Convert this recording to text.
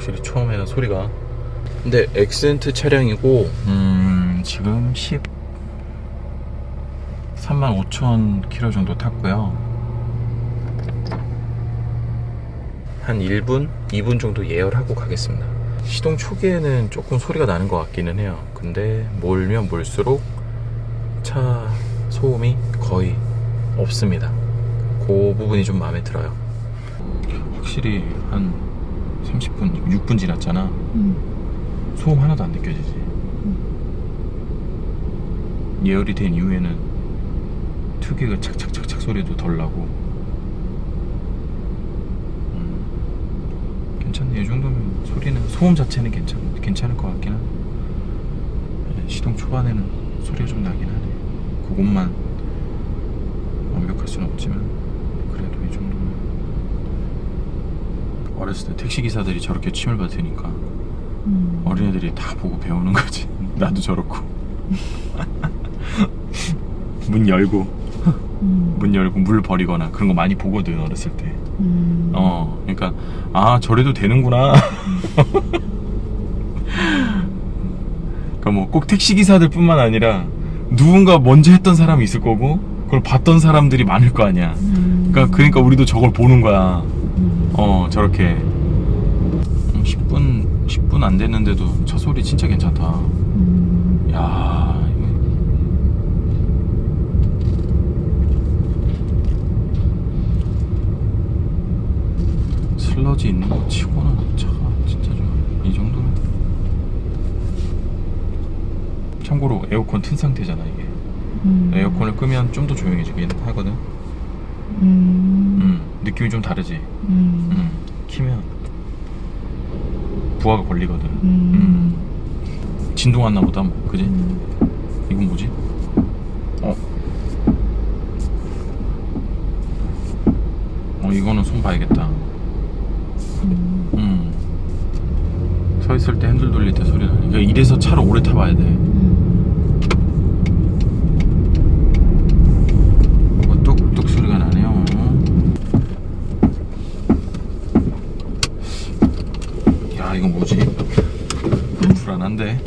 확실히 처음에는 소리가. 근데 엑센트 차량이고 지금 135,000km 정도 탔고요. 한 1분, 2분 정도 예열하고 가겠습니다. 시동 초기에는 조금 소리가 나는 것 같기는 해요. 근데 몰면 몰수록 차 소음이 거의 없습니다. 그 부분이 좀 마음에 들어요. 확실히 한 30분, 6분 지났잖아. 소음 하나도 안 느껴지지. 예열이 된 이후에는 특유의 착착착착 소리도 덜 나고. 괜찮네. 이 정도면 소리는, 소음 자체는 괜찮을 것 같긴 하네. 시동 초반에는 소리가 좀 나긴 하네. 그것만 완벽할 수는 없지만 그래도 이 정도면. 어렸을 때 택시기사들이 저렇게 침을 뱉으니까 어린애들이 다 보고 배우는 거지. 나도 저렇고. 문 열고 물 버리거나 그런 거 많이 보거든, 어렸을 때. 그러니까 아, 저래도 되는구나. 그러니까 뭐 꼭 택시기사들 뿐만 아니라 누군가 먼저 했던 사람이 있을 거고 그걸 봤던 사람들이 많을 거 아니야. 그러니까 우리도 저걸 보는 거야. 저렇게 10분 안 됐는데도 차 소리 진짜 괜찮다. 야, 슬러지 있는 거 치고는 차가 진짜 좋아. 이 정도면. 참고로 에어컨 튼 상태잖아 이게. 에어컨을 끄면 좀 더 조용해지긴 하거든. 느낌이 좀 다르지. 키면 부하가 걸리거든. 진동 왔나 보다 뭐, 그지? 이건 뭐지? 이거는 손 봐야겠다. 서 있을 때 핸들 돌릴 때 소리 나네. 그러니까 이래서 차를 오래 타봐야 돼. 뚝뚝 소리가 나네요. 야, 이거 뭐지? 불안한데.